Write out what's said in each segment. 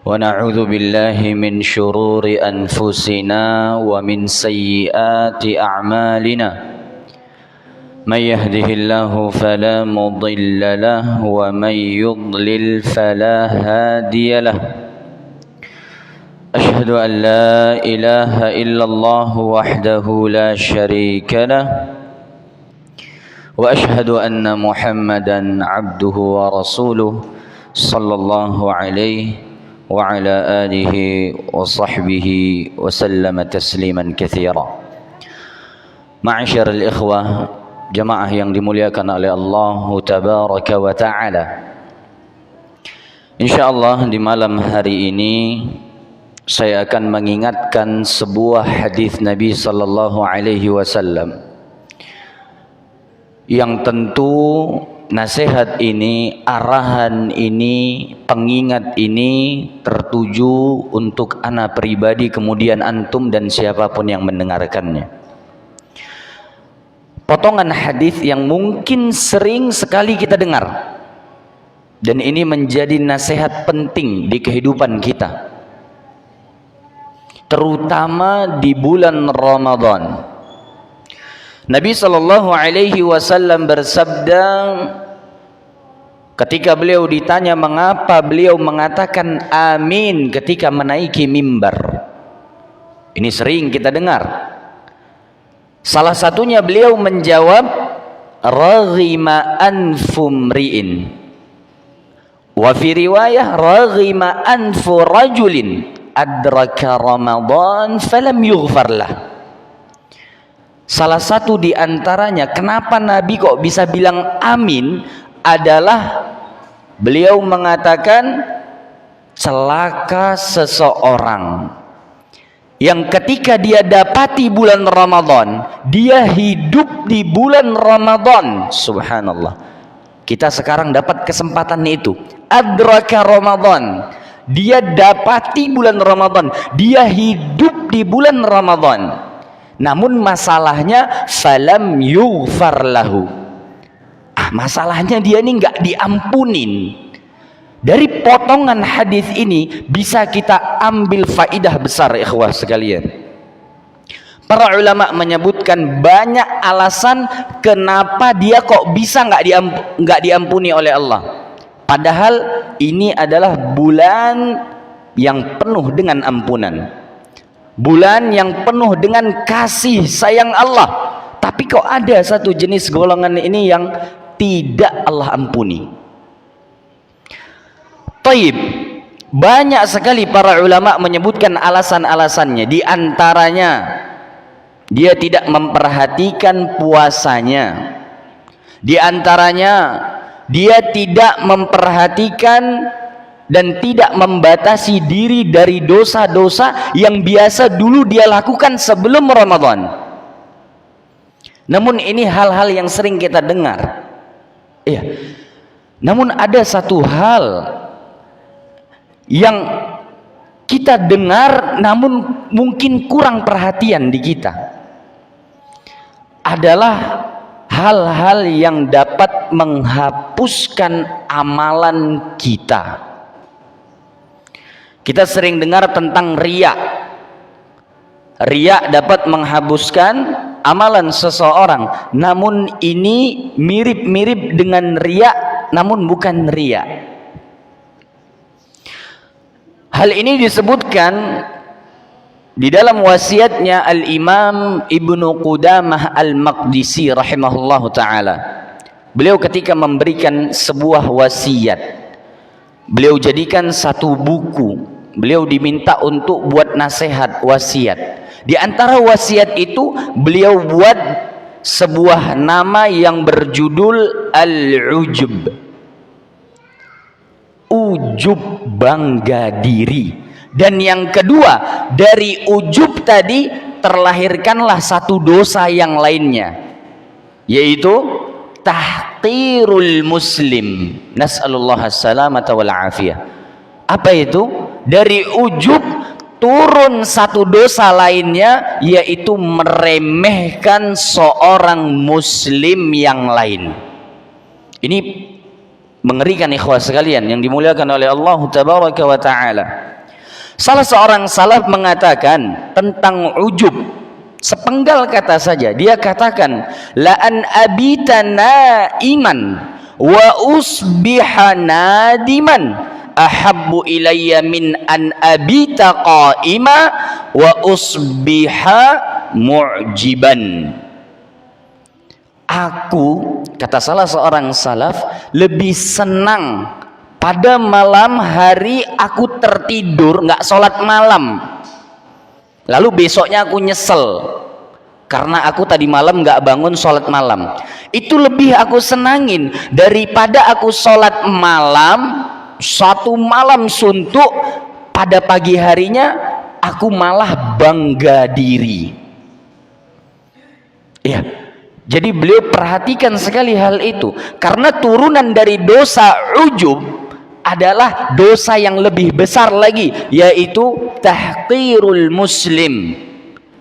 ونعوذ بالله من شرور أنفسنا ومن سيئات أعمالنا من يهده الله فلا مضل له ومن يضلل فلا هادي له أشهد أن لا إله إلا الله وحده لا شريك له وأشهد أن محمدا عبده ورسوله صلى الله عليه وعلى آله وصحبه وسلم تسليما كثيرا. Ma'asyiral ikhwah, jamaah yang dimuliakan oleh Allah tabaraka wa ta'ala. Insyaallah di malam hari ini saya akan mengingatkan sebuah hadis Nabi sallallahu alaihi wasallam yang tentu nasihat ini, arahan ini, pengingat ini tertuju untuk ana pribadi, kemudian antum dan siapapun yang mendengarkannya. Potongan hadis yang mungkin sering sekali kita dengar, dan ini menjadi nasihat penting di kehidupan kita, terutama di bulan Ramadan. Nabi sallallahu alaihi wasallam bersabda ketika beliau ditanya mengapa beliau mengatakan amin ketika menaiki mimbar. Ini sering kita dengar. Salah satunya beliau menjawab raghima anfum ri'in, wa fi riwayah raghima anfu rajulin adraka Ramadan falam yughfar lah. Salah satu di antaranya kenapa Nabi kok bisa bilang amin adalah beliau mengatakan celaka seseorang yang ketika dia dapati bulan Ramadan, dia hidup di bulan Ramadan. Subhanallah, kita sekarang dapat kesempatan itu, adraka Ramadan, dia dapati bulan Ramadan, dia hidup di bulan Ramadan. Namun masalahnya falam yughfar lahu. Masalahnya dia ini enggak diampunin. Dari potongan hadis ini bisa kita ambil faidah besar, ikhwah sekalian. Para ulama menyebutkan banyak alasan kenapa dia kok bisa enggak diampuni oleh Allah. Padahal ini adalah bulan yang penuh dengan ampunan, bulan yang penuh dengan kasih sayang Allah. Tapi kok ada satu jenis golongan ini yang tidak Allah ampuni. Taib, banyak sekali para ulama menyebutkan alasan-alasannya. Di antaranya dia tidak memperhatikan puasanya. Di antaranya dia tidak memperhatikan dan tidak membatasi diri dari dosa-dosa yang biasa dulu dia lakukan sebelum Ramadan. Namun ini hal-hal yang sering kita dengar. Iya. Namun ada satu hal yang kita dengar namun mungkin kurang perhatian di kita, adalah hal-hal yang dapat menghapuskan amalan kita. Kita sering dengar tentang riya. Riya dapat menghapuskan amalan seseorang. Namun ini mirip-mirip dengan riya, namun bukan riya. Hal ini disebutkan di dalam wasiatnya Al-Imam Ibnu Qudamah Al-Maqdisi rahimahullahu ta'ala. Beliau ketika memberikan sebuah wasiat, beliau jadikan satu buku. Beliau diminta untuk buat nasihat, wasiat. Di antara wasiat itu beliau buat sebuah nama yang berjudul Al-Ujub. Ujub, bangga diri. Dan yang kedua, dari ujub tadi terlahirkanlah satu dosa yang lainnya, yaitu tahqirul muslim. Nas'alullah as-salamata wal afiyah. Apa itu? Dari ujub turun satu dosa lainnya, yaitu meremehkan seorang muslim yang lain. Ini Mengerikan ikhwah sekalian yang dimuliakan oleh Allah tabaraka wa taala. Salah seorang salaf mengatakan tentang ujub, sepenggal kata saja. Dia katakan, la an abita naiman wa usbiha nadiman ahabbu ilayya min an abita qaima wa usbiha mu'jiban. Aku, kata salah seorang salaf, lebih senang pada malam hari aku tertidur nggak sholat malam, lalu besoknya aku nyesel karena aku tadi malam nggak bangun sholat malam. Itu lebih aku senangin daripada aku sholat malam satu malam suntuk, pada pagi harinya aku malah bangga diri. Ya, jadi beliau perhatikan sekali hal itu, karena turunan dari dosa ujub adalah dosa yang lebih besar lagi, yaitu tahqirul muslim,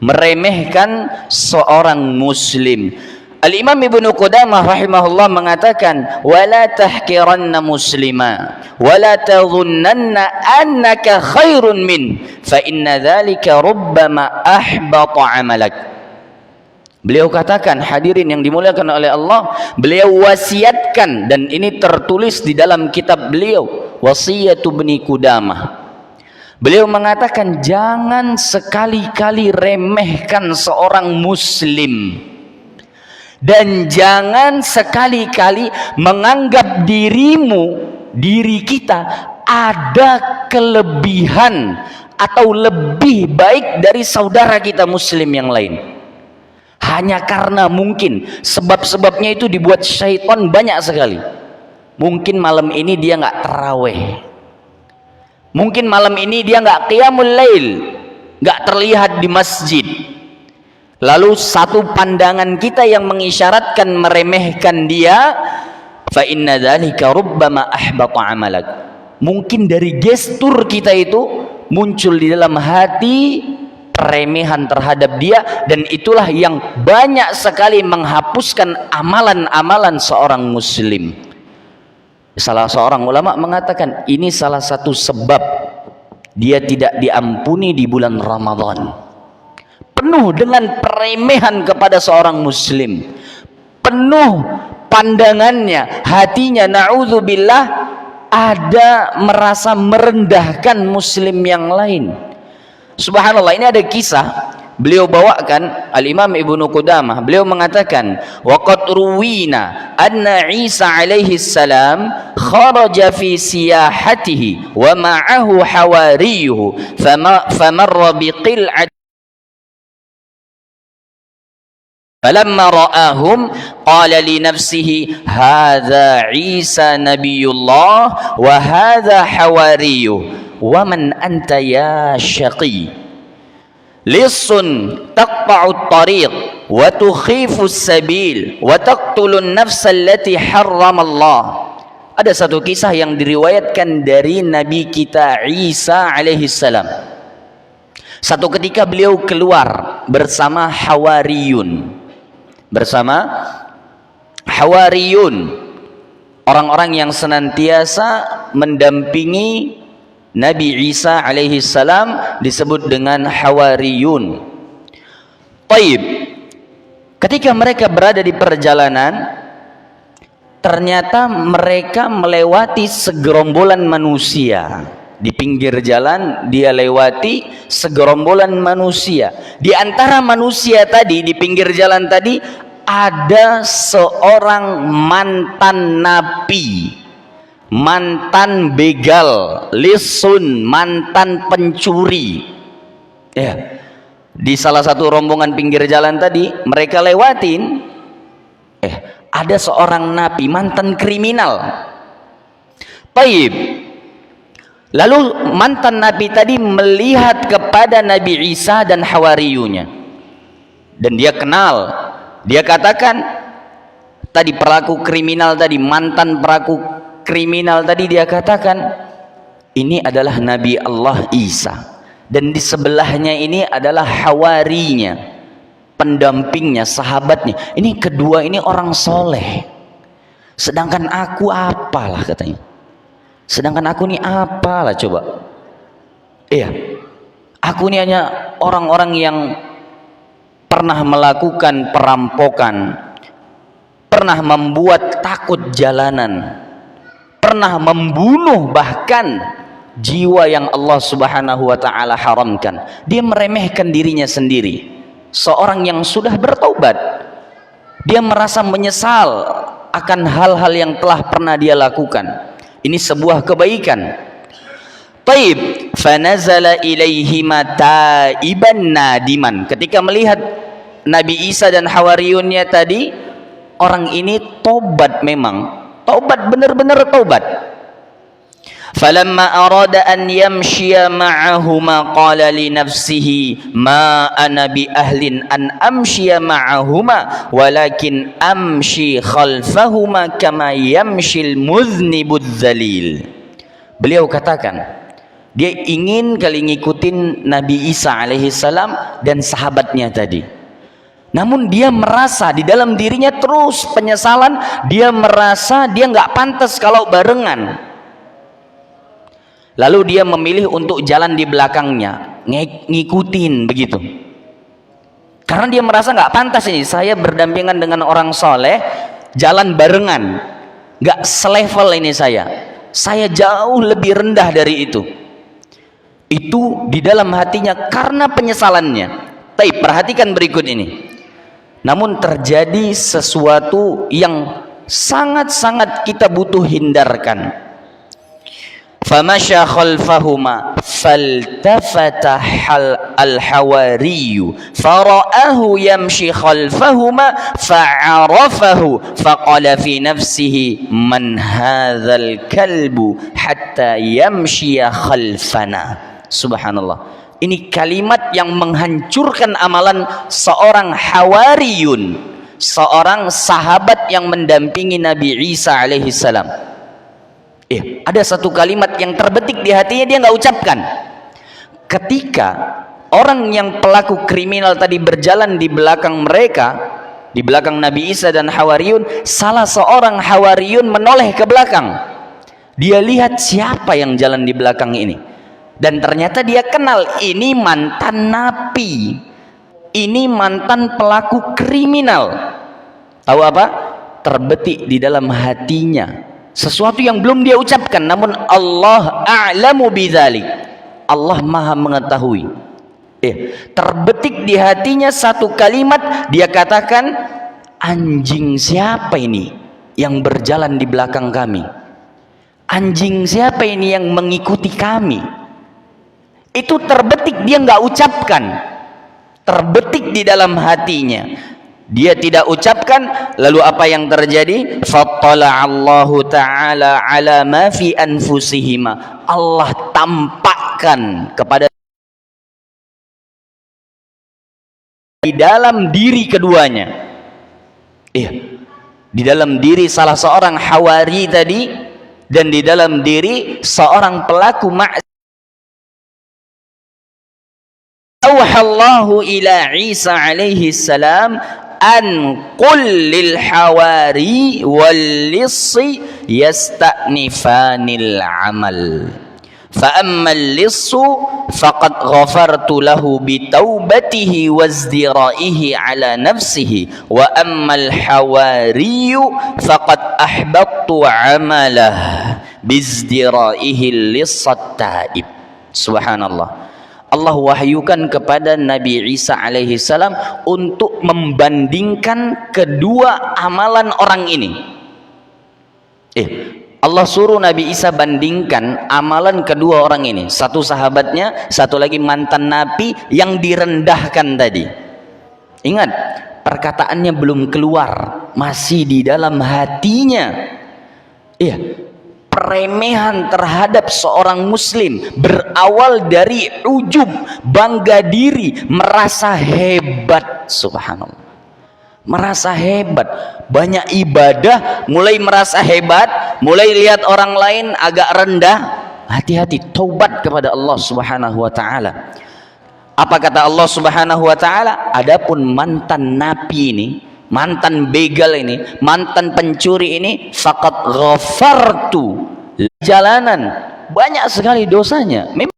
meremehkan seorang muslim. Al-Imam Ibnu Qudamah rahimahullah mengatakan, wala tahqiranna muslima wala tadhunnanna annaka khairun min fa inna dzalika rubbama ahbata amalak. Beliau katakan, hadirin yang dimuliakan oleh Allah, beliau wasiatkan, dan ini tertulis di dalam kitab beliau, Wasiyatu Ibnu Qudamah. Beliau mengatakan, jangan sekali-kali remehkan seorang muslim, dan jangan sekali-kali menganggap diri kita ada kelebihan atau lebih baik dari saudara kita muslim yang lain. Hanya karena mungkin sebab-sebabnya itu dibuat syaitan banyak sekali. Mungkin malam ini dia nggak taraweh, mungkin malam ini dia nggak qiyamul lail, nggak terlihat di masjid. Lalu satu pandangan kita yang mengisyaratkan meremehkan dia, fa inna dzalika rubbama ahbata amalak. Mungkin dari gestur kita itu muncul di dalam hati peremehan terhadap dia, dan itulah yang banyak sekali menghapuskan amalan-amalan seorang muslim. Salah seorang ulama mengatakan, ini salah satu sebab dia tidak diampuni di bulan Ramadan. Penuh dengan peremehan kepada seorang muslim, penuh pandangannya, hatinya na'udzubillah ada merasa merendahkan muslim yang lain. Subhanallah, ini ada kisah beliau bawakan, Al-Imam Ibnu Qudamah, beliau mengatakan, waqad ruwina anna Isa alaihi salam kharaja fi siyahatihi wa ma'ahu hawariyuhu famarra biqil'at falamma ra'ahum qala li nafsihi hadza Isa nabiyullah wa hadza hawariyuhu wa man anta ya syaqi lisun taqta'u at-tariq wa tukhifu as-sabil wa taqtulu an-nafsa allati harrama Allah. Ada satu kisah yang diriwayatkan dari Nabi kita Isa alaihi salam. Satu ketika beliau keluar bersama hawariyun, orang-orang yang senantiasa mendampingi Nabi Isa alaihi salam, disebut dengan hawariyun. Taib. Ketika mereka berada di perjalanan, ternyata mereka melewati segerombolan manusia. Di pinggir jalan dia lewati segerombolan manusia. Di antara manusia tadi, di pinggir jalan tadi, ada seorang mantan nabi, mantan begal, lisun, mantan pencuri. Ya, di salah satu rombongan pinggir jalan tadi mereka lewatin, ada seorang nabi, mantan kriminal. Taib. Lalu mantan nabi tadi melihat kepada Nabi Isa dan hawariyunya, dan dia kenal. Dia katakan, tadi pelaku kriminal tadi, mantan pelaku kriminal tadi, dia katakan, ini adalah Nabi Allah Isa, dan di sebelahnya ini adalah hawarinya, pendampingnya, sahabatnya. Ini kedua ini orang soleh. Sedangkan aku apalah katanya. Sedangkan aku ini apalah coba. Iya. Aku ini hanya orang-orang yang pernah melakukan perampokan, pernah membuat takut jalanan, pernah membunuh bahkan jiwa yang Allah Subhanahu wa taala haramkan. Dia meremehkan dirinya sendiri. Seorang yang sudah bertaubat, dia merasa menyesal akan hal-hal yang telah pernah dia lakukan. Ini sebuah kebaikan. Taib, fanazala ilaihima taiban nadiman. Ketika melihat Nabi Isa dan Hawariyunnya tadi, orang ini tobat memang, tobat benar-benar tobat. Falamma arada an yamshiya ma'ahuma qala li nafsihi ma ana bi ahlin an amshiya ma'ahuma walakin amshi khalfahuma kama yamshil muznibudz zalil. Beliau katakan, dia ingin kali ngikutin Nabi Isa alaihi salam dan sahabatnya tadi. Namun dia merasa di dalam dirinya terus penyesalan. Dia merasa dia nggak pantas kalau barengan. Lalu dia memilih untuk jalan di belakangnya, ngikutin begitu. Karena dia merasa nggak pantas ini. Saya berdampingan dengan orang soleh, jalan barengan, nggak selevel ini saya. Saya jauh lebih rendah dari itu. Itu di dalam hatinya karena penyesalannya. Tapi perhatikan berikut ini. Namun terjadi sesuatu yang sangat-sangat kita butuh hindarkan. Famasya khalfahuma faltafata al-hawariyu fara'ahu yamshi khalfahuma fa'arafahu faqala fi nafsihi man hadzal kalbu hatta yamshiya khalfana. Subhanallah. Ini kalimat yang menghancurkan amalan seorang Hawariyun, seorang sahabat yang mendampingi Nabi Isa alaihi salam. Ada satu kalimat yang terbetik di hatinya, dia nggak ucapkan. Ketika orang yang pelaku kriminal tadi berjalan di belakang mereka, di belakang Nabi Isa dan Hawariyun, salah seorang Hawariyun menoleh ke belakang. Dia lihat siapa yang jalan di belakang ini. Dan ternyata dia kenal, ini mantan napi, ini mantan pelaku kriminal. Tahu apa? Terbetik di dalam hatinya sesuatu yang belum dia ucapkan, namun Allah a'lamu bidzalik. Allah Maha mengetahui. Terbetik di hatinya satu kalimat, dia katakan, anjing siapa ini yang berjalan di belakang kami? Anjing siapa ini yang mengikuti kami? Itu terbetik, dia nggak ucapkan, terbetik di dalam hatinya, dia tidak ucapkan. Lalu apa yang terjadi? Fattala'allahu ta'ala ala ma fi anfusihima. Allah tampakkan kepada di dalam diri keduanya, di dalam diri salah seorang Hawari tadi dan di dalam diri seorang pelaku maksiat. Auhallahu ila Isa alaihi salam an qul lil hawari wal lissi yasta'nifanil amal fa ammal lissu faqad ghafartu lahu bi taubatihi wazdiraihi ala nafsihi wa ammal hawariyu faqad ahbattu amalah bizdiraihi lissat taib. Subhanallah. Allah wahyukan kepada Nabi Isa alaihi salam untuk membandingkan kedua amalan orang ini. Allah suruh Nabi Isa bandingkan amalan kedua orang ini. Satu sahabatnya, satu lagi mantan napi yang direndahkan tadi. Ingat, perkataannya belum keluar, masih di dalam hatinya. Peremehan terhadap seorang muslim berawal dari ujub, bangga diri, merasa hebat. Subhanallah, merasa hebat, banyak ibadah, mulai merasa hebat, mulai lihat orang lain agak rendah. Hati-hati, taubat kepada Allah Subhanahu wa ta'ala. Apa kata Allah Subhanahu wa ta'ala? Adapun mantan napi ini, mantan begal ini, mantan pencuri ini, faqad ghafartu, jalanan banyak sekali dosanya. Memang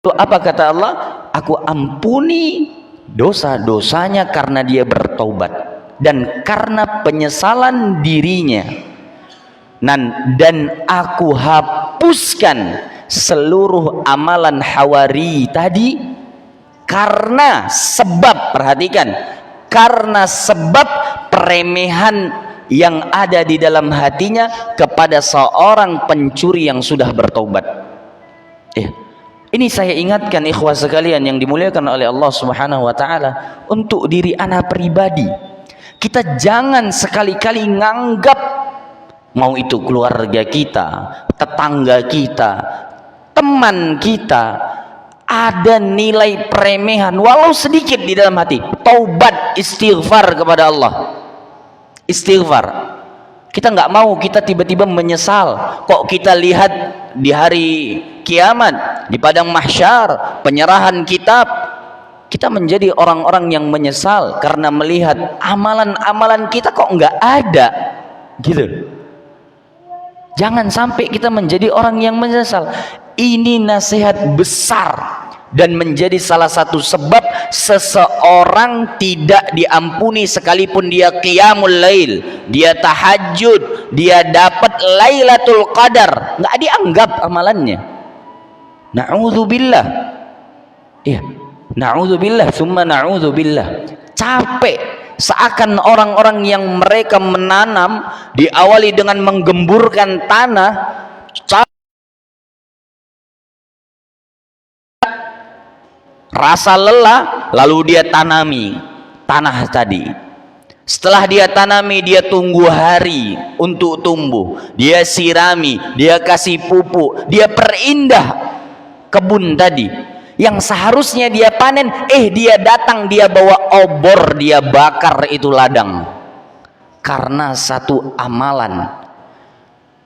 apa kata Allah? Aku ampuni dosa-dosanya karena dia bertaubat dan karena penyesalan dirinya. Dan aku hapuskan seluruh amalan hawari tadi karena sebab, perhatikan, karena sebab peremehan yang ada di dalam hatinya kepada seorang pencuri yang sudah bertaubat. Ini saya ingatkan ikhwah sekalian yang dimuliakan oleh Allah Subhanahu wa taala, untuk diri ana pribadi. Kita jangan sekali-kali nganggap mau itu keluarga kita, tetangga kita, teman kita, ada nilai peremehan walau sedikit di dalam hati. Taubat, istighfar kepada Allah. Istighfar. Kita nggak mau kita tiba-tiba menyesal. Kok kita lihat di hari kiamat, di padang mahsyar, penyerahan kitab, kita menjadi orang-orang yang menyesal karena melihat amalan-amalan kita kok nggak ada, gitu. Jangan sampai kita menjadi orang yang menyesal. Ini nasihat besar dan menjadi salah satu sebab seseorang tidak diampuni sekalipun dia qiyamul lail, dia tahajud, dia dapat Lailatul Qadar, nggak dianggap amalannya. Na'udzubillah. Iya, na'udzubillah, summa na'udzubillah. Capek, seakan orang-orang yang mereka menanam diawali dengan menggemburkan tanah, rasa lelah, lalu dia tanami tanah tadi. Setelah dia tanami, dia tunggu hari untuk tumbuh, dia sirami, dia kasih pupuk, dia perindah kebun tadi yang seharusnya dia panen. Dia datang, dia bawa obor, dia bakar itu ladang karena satu amalan,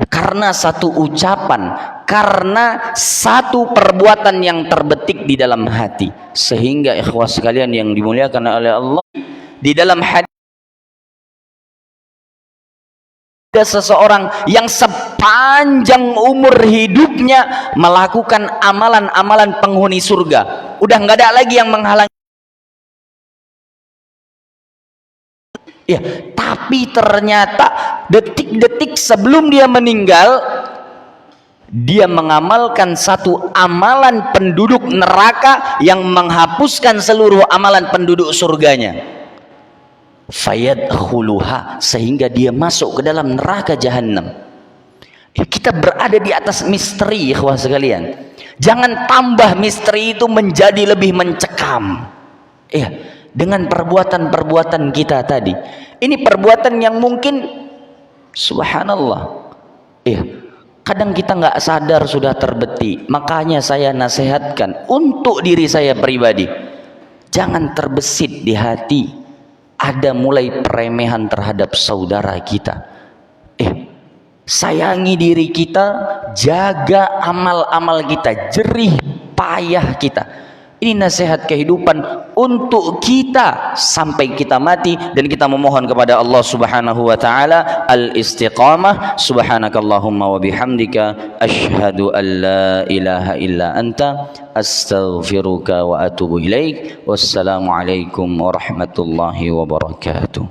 karena satu ucapan, karena satu perbuatan yang terbetik di dalam hati. Sehingga ikhwah sekalian yang dimuliakan oleh Allah, di dalam hadis ada seseorang yang sepanjang umur hidupnya melakukan amalan-amalan penghuni surga, udah nggak ada lagi yang menghalangi. Ya, tapi ternyata detik-detik sebelum dia meninggal, dia mengamalkan satu amalan penduduk neraka yang menghapuskan seluruh amalan penduduk surganya. Fayadkhuluha, sehingga dia masuk ke dalam neraka jahanam. Kita berada di atas misteri, ikhwah sekalian. Jangan tambah misteri itu menjadi lebih mencekam. Dengan perbuatan-perbuatan kita tadi. Ini perbuatan yang mungkin subhanallah, kadang kita nggak sadar sudah terbetik. Makanya saya nasihatkan untuk diri saya pribadi, jangan terbesit di hati ada mulai peremehan terhadap saudara kita. Sayangi diri kita, jaga amal-amal kita, jerih payah kita. Ini nasihat kehidupan untuk kita sampai kita mati, dan kita memohon kepada Allah Subhanahu wa taala al-istiqamah. Subhanakallahumma wa bihamdika asyhadu an la ilaha illa anta astaghfiruka wa atubu ilaik. Wassalamu alaikum warahmatullahi wabarakatuh.